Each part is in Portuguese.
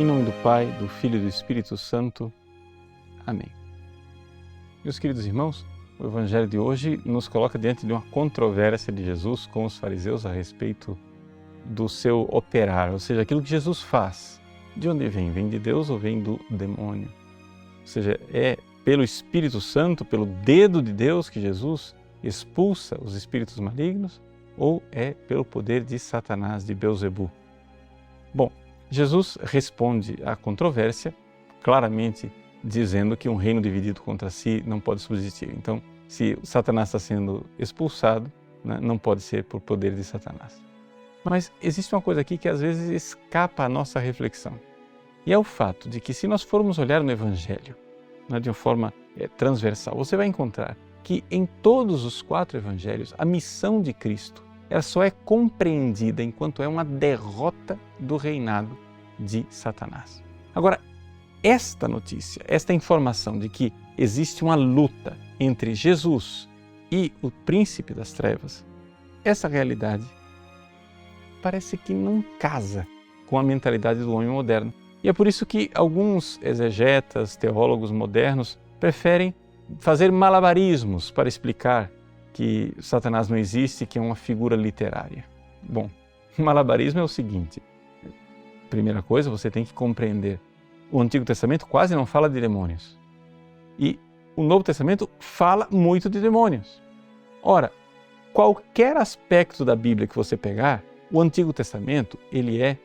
Em nome do Pai, do Filho e do Espírito Santo. Amém. Meus queridos irmãos, o Evangelho de hoje nos coloca diante de uma controvérsia de Jesus com os fariseus a respeito do seu operar, ou seja, aquilo que Jesus faz. De onde vem? Vem de Deus ou vem do demônio? Ou seja, é pelo Espírito Santo, pelo dedo de Deus que Jesus expulsa os espíritos malignos ou é pelo poder de Satanás, de Belzebu? Bom, Jesus responde à controvérsia claramente dizendo que um reino dividido contra si não pode subsistir. Então, se Satanás está sendo expulsado, não pode ser por poder de Satanás. Mas existe uma coisa aqui que às vezes escapa à nossa reflexão. E é o fato de que se nós formos olhar no Evangelho, de uma forma transversal, você vai encontrar que em todos os 4 Evangelhos, a missão de Cristo ela só é compreendida enquanto é uma derrota do reinado de Satanás. Agora, esta notícia, esta informação de que existe uma luta entre Jesus e o príncipe das trevas, essa realidade parece que não casa com a mentalidade do homem moderno. E é por isso que alguns exegetas, teólogos modernos, preferem fazer malabarismos para explicar que Satanás não existe, que é uma figura literária. Bom, malabarismo é o seguinte. Primeira coisa, você tem que compreender. O Antigo Testamento quase não fala de demônios. E o Novo Testamento fala muito de demônios. Ora, qualquer aspecto da Bíblia que você pegar, o Antigo Testamento, ele é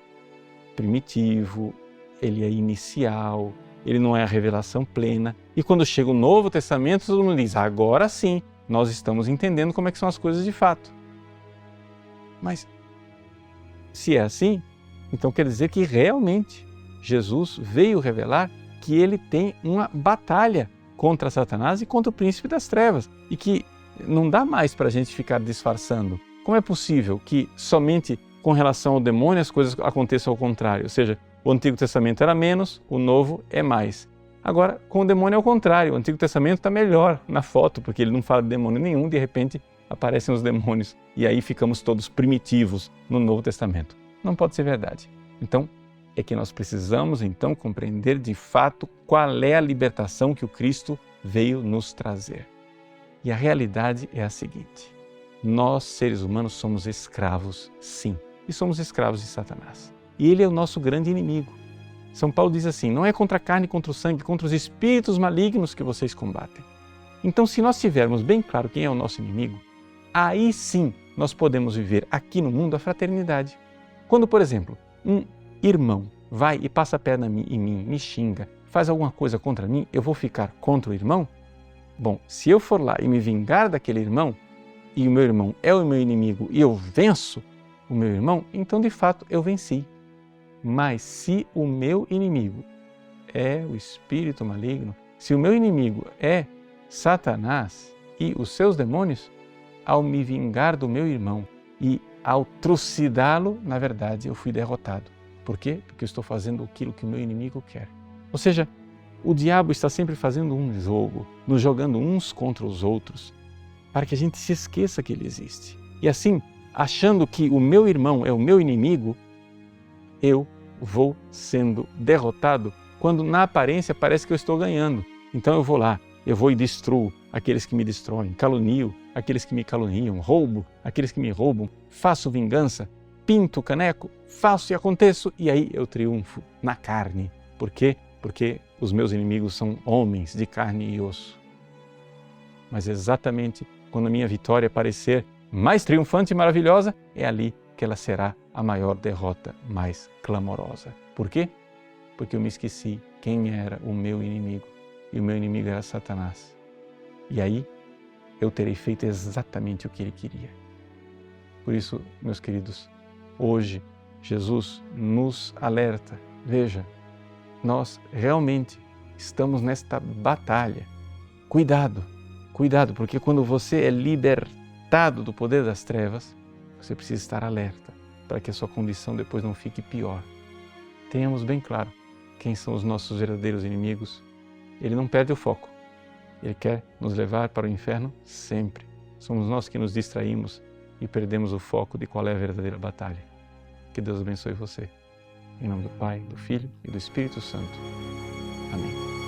primitivo, ele é inicial, ele não é a revelação plena. E quando chega o Novo Testamento, todo mundo diz, agora sim, nós estamos entendendo como é que são as coisas de fato. Mas, se é assim, então quer dizer que realmente Jesus veio revelar que ele tem uma batalha contra Satanás e contra o príncipe das trevas e que não dá mais para a gente ficar disfarçando. Como é possível que somente com relação ao demônio as coisas aconteçam ao contrário? Ou seja, o Antigo Testamento era menos, o Novo é mais. Agora, com o demônio é o contrário, o Antigo Testamento está melhor na foto, porque ele não fala de demônio nenhum, de repente aparecem os demônios e aí ficamos todos primitivos no Novo Testamento. Não pode ser verdade. Então, é que nós precisamos então compreender de fato qual é a libertação que o Cristo veio nos trazer. E a realidade é a seguinte: nós, seres humanos, somos escravos, sim, e somos escravos de Satanás. E ele é o nosso grande inimigo. São Paulo diz assim, não é contra a carne e contra o sangue, contra os espíritos malignos que vocês combatem. Então, se nós tivermos bem claro quem é o nosso inimigo, aí sim nós podemos viver aqui no mundo a fraternidade. Quando, por exemplo, um irmão vai e passa a perna em mim, me xinga, faz alguma coisa contra mim, eu vou ficar contra o irmão? Bom, se eu for lá e me vingar daquele irmão, e o meu irmão é o meu inimigo e eu venço o meu irmão, então de fato eu venci. Mas se o meu inimigo é o espírito maligno, se o meu inimigo é Satanás e os seus demônios, ao me vingar do meu irmão e ao trucidá-lo, na verdade eu fui derrotado. Por quê? Porque eu estou fazendo aquilo que o meu inimigo quer. Ou seja, o diabo está sempre fazendo um jogo, nos jogando uns contra os outros, para que a gente se esqueça que ele existe. E assim, achando que o meu irmão é o meu inimigo, eu vou sendo derrotado quando na aparência parece que eu estou ganhando. Então eu vou lá, eu vou e destruo aqueles que me destroem, calunio aqueles que me caluniam, roubo aqueles que me roubam, faço vingança, pinto o caneco, faço e aconteço e aí eu triunfo na carne. Por quê? Porque os meus inimigos são homens de carne e osso. Mas exatamente quando a minha vitória parecer mais triunfante e maravilhosa, é ali que ela será a maior derrota, mais clamorosa. Por quê? Porque eu me esqueci quem era o meu inimigo. E o meu inimigo era Satanás. E aí eu terei feito exatamente o que ele queria. Por isso, meus queridos, hoje Jesus nos alerta. Veja, nós realmente estamos nesta batalha. Cuidado, cuidado, porque quando você é libertado do poder das trevas, você precisa estar alerta para que a sua condição depois não fique pior. Tenhamos bem claro quem são os nossos verdadeiros inimigos. Ele não perde o foco. Ele quer nos levar para o inferno sempre. Somos nós que nos distraímos e perdemos o foco de qual é a verdadeira batalha. Que Deus abençoe você. Em nome do Pai, do Filho e do Espírito Santo. Amém.